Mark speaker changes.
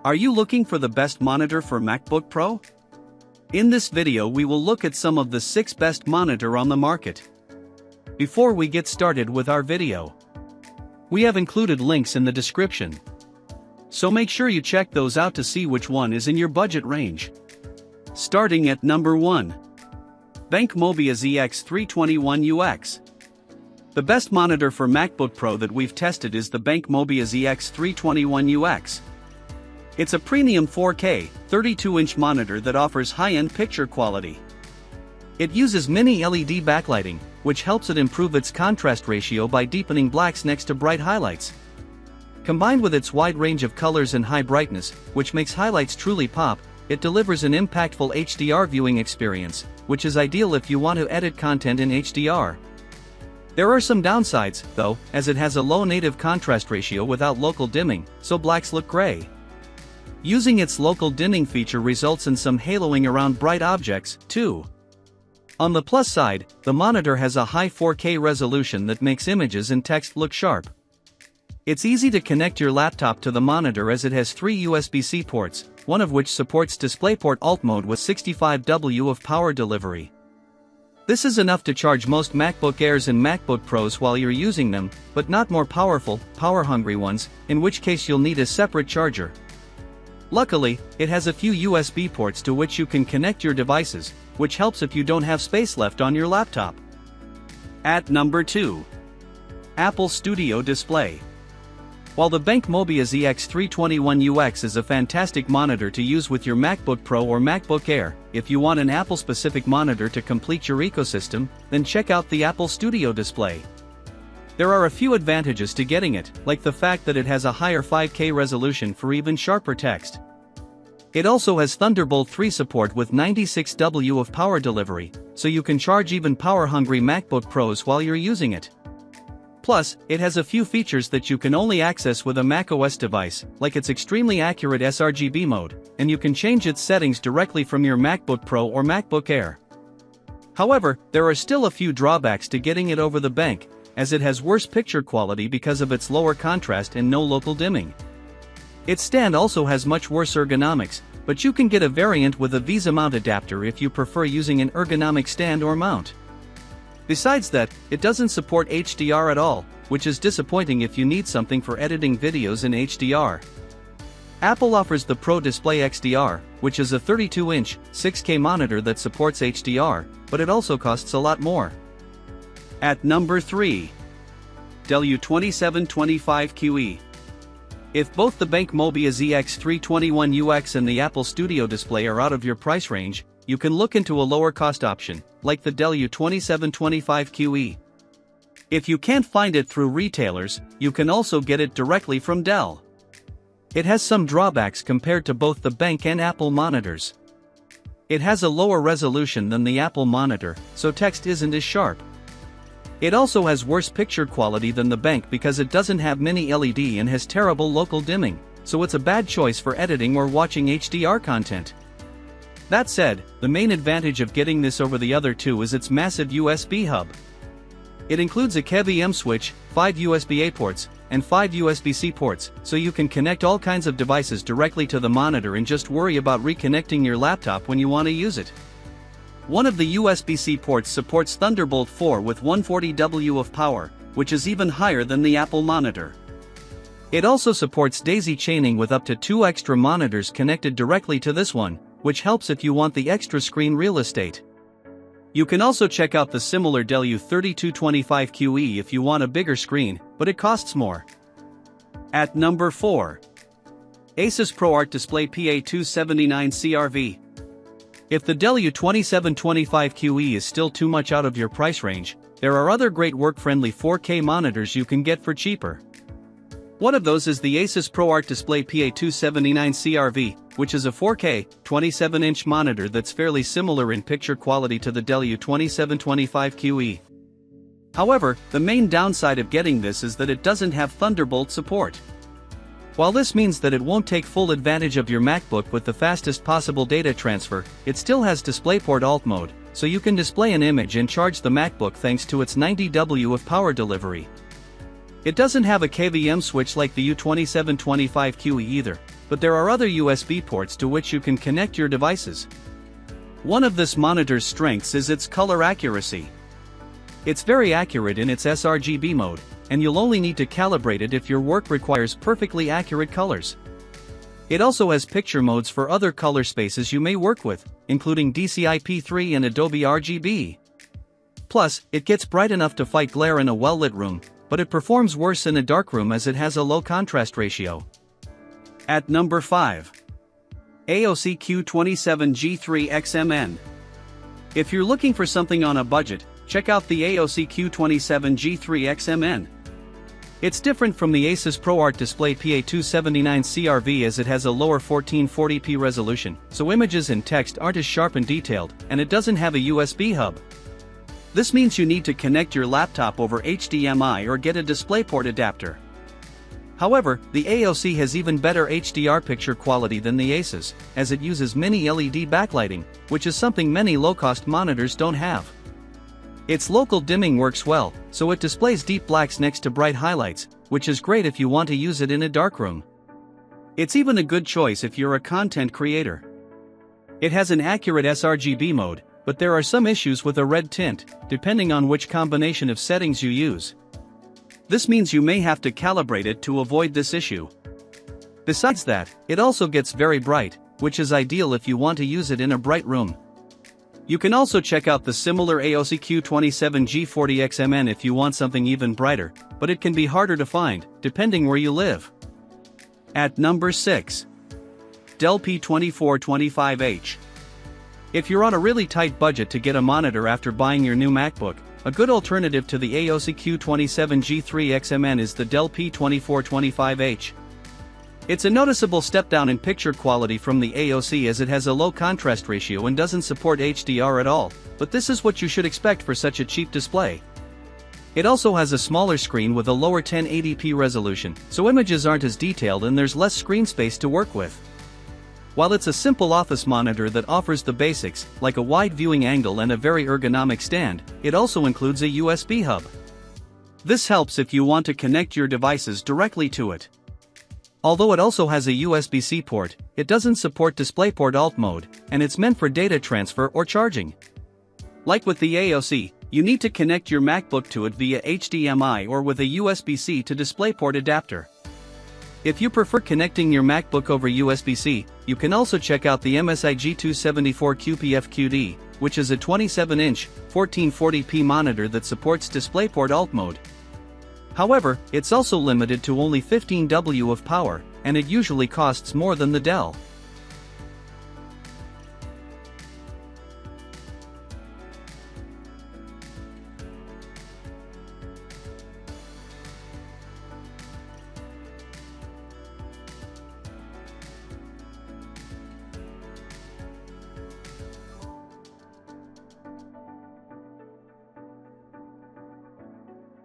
Speaker 1: Are you looking for the best monitor for MacBook Pro? In this video we will look at some of the 6 best monitor on the market. Before we get started with our video, we have included links in the description, so make sure you check those out to see which one is in your budget range. Starting at number 1. BenQ MOBIUZ EX321UX. The best monitor for MacBook Pro that we've tested is the BenQ MOBIUZ EX321UX. It's a premium 4K, 32-inch monitor that offers high-end picture quality. It uses mini LED backlighting, which helps it improve its contrast ratio by deepening blacks next to bright highlights. Combined with its wide range of colors and high brightness, which makes highlights truly pop, it delivers an impactful HDR viewing experience, which is ideal if you want to edit content in HDR. There are some downsides, though, as it has a low native contrast ratio without local dimming, so blacks look gray. Using its local dimming feature results in some haloing around bright objects, too. On the plus side, the monitor has a high 4K resolution that makes images and text look sharp. It's easy to connect your laptop to the monitor as it has 3 USB-C ports, one of which supports DisplayPort Alt Mode with 65W of power delivery. This is enough to charge most MacBook Airs and MacBook Pros while you're using them, but not more powerful, power-hungry ones, in which case you'll need a separate charger. Luckily, it has a few USB ports to which you can connect your devices, which helps if you don't have space left on your laptop. At number 2. Apple Studio Display. While the BenQ MOBIUZ EX321UX is a fantastic monitor to use with your MacBook Pro or MacBook Air, if you want an Apple-specific monitor to complete your ecosystem, then check out the Apple Studio Display. There are a few advantages to getting it, like the fact that it has a higher 5K resolution for even sharper text. It also has Thunderbolt 3 support with 96W of power delivery, so you can charge even power-hungry MacBook Pros while you're using it. Plus, it has a few features that you can only access with a macOS device, like its extremely accurate sRGB mode, and you can change its settings directly from your MacBook Pro or MacBook Air. However, there are still a few drawbacks to getting it over the BenQ, as it has worse picture quality because of its lower contrast and no local dimming. Its stand also has much worse ergonomics, but you can get a variant with a VESA mount adapter if you prefer using an ergonomic stand or mount. Besides that, it doesn't support HDR at all, which is disappointing if you need something for editing videos in HDR. Apple offers the Pro Display XDR, which is a 32-inch, 6K monitor that supports HDR, but it also costs a lot more. At number 3. Dell U2725QE. If both the BenQ MOBIUZ EX321UX and the Apple Studio Display are out of your price range, you can look into a lower cost option, like the Dell U2725QE. If you can't find it through retailers, you can also get it directly from Dell. It has some drawbacks compared to both the BenQ and Apple monitors. It has a lower resolution than the Apple monitor, so text isn't as sharp. It also has worse picture quality than the BenQ because it doesn't have mini LED and has terrible local dimming, so it's a bad choice for editing or watching HDR content. That said, the main advantage of getting this over the other two is its massive USB hub. It includes a KVM switch, 5 USB-A ports, and 5 USB-C ports, so you can connect all kinds of devices directly to the monitor and just worry about reconnecting your laptop when you want to use it. One of the USB-C ports supports Thunderbolt 4 with 140W of power, which is even higher than the Apple monitor. It also supports daisy chaining with up to 2 extra monitors connected directly to this one, which helps if you want the extra screen real estate. You can also check out the similar Dell U2725QE if you want a bigger screen, but it costs more. At number 4. ASUS ProArt Display PA279CRV. If the Dell U2725QE is still too much out of your price range, there are other great work-friendly 4K monitors you can get for cheaper. One of those is the ASUS ProArt Display PA279CRV, which is a 4K, 27-inch monitor that's fairly similar in picture quality to the Dell U2725QE. However, the main downside of getting this is that it doesn't have Thunderbolt support. While this means that it won't take full advantage of your MacBook with the fastest possible data transfer, it still has DisplayPort Alt Mode, so you can display an image and charge the MacBook thanks to its 90W of power delivery. It doesn't have a KVM switch like the U2725QE either, but there are other USB ports to which you can connect your devices. One of this monitor's strengths is its color accuracy. It's very accurate in its sRGB mode, and you'll only need to calibrate it if your work requires perfectly accurate colors. It also has picture modes for other color spaces you may work with, including DCI-P3 and Adobe RGB. Plus, it gets bright enough to fight glare in a well-lit room, but it performs worse in a dark room as it has a low contrast ratio. At number 5. ASUS Q27G3XMN. If you're looking for something on a budget, check out the ASUS Q27G3XMN. It's different from the ASUS ProArt display PA279CRV as it has a lower 1440p resolution, so images and text aren't as sharp and detailed, and it doesn't have a USB hub. This means you need to connect your laptop over HDMI or get a DisplayPort adapter. However, the ASUS has even better HDR picture quality than the ASUS, as it uses mini LED backlighting, which is something many low-cost monitors don't have. Its local dimming works well, so it displays deep blacks next to bright highlights, which is great if you want to use it in a dark room. It's even a good choice if you're a content creator. It has an accurate sRGB mode, but there are some issues with a red tint, depending on which combination of settings you use. This means you may have to calibrate it to avoid this issue. Besides that, it also gets very bright, which is ideal if you want to use it in a bright room. You can also check out the similar ASUS Q27G40XMN if you want something even brighter, but it can be harder to find, depending where you live. At number 6. Dell P2425H. If you're on a really tight budget to get a monitor after buying your new MacBook, a good alternative to the ASUS Q27G3XMN is the Dell P2425H. It's a noticeable step down in picture quality from the ASUS as it has a low contrast ratio and doesn't support HDR at all, but this is what you should expect for such a cheap display. It also has a smaller screen with a lower 1080p resolution, so images aren't as detailed and there's less screen space to work with. While it's a simple office monitor that offers the basics, like a wide viewing angle and a very ergonomic stand, it also includes a USB hub. This helps if you want to connect your devices directly to it. Although it also has a USB-C port, it doesn't support DisplayPort Alt mode, and it's meant for data transfer or charging. Like with the ASUS, you need to connect your MacBook to it via HDMI or with a USB-C to DisplayPort adapter. If you prefer connecting your MacBook over USB-C, you can also check out the MSI G2725QE, which is a 27-inch, 1440p monitor that supports DisplayPort Alt mode. However, it's also limited to only 15 W of power, and it usually costs more than the Dell.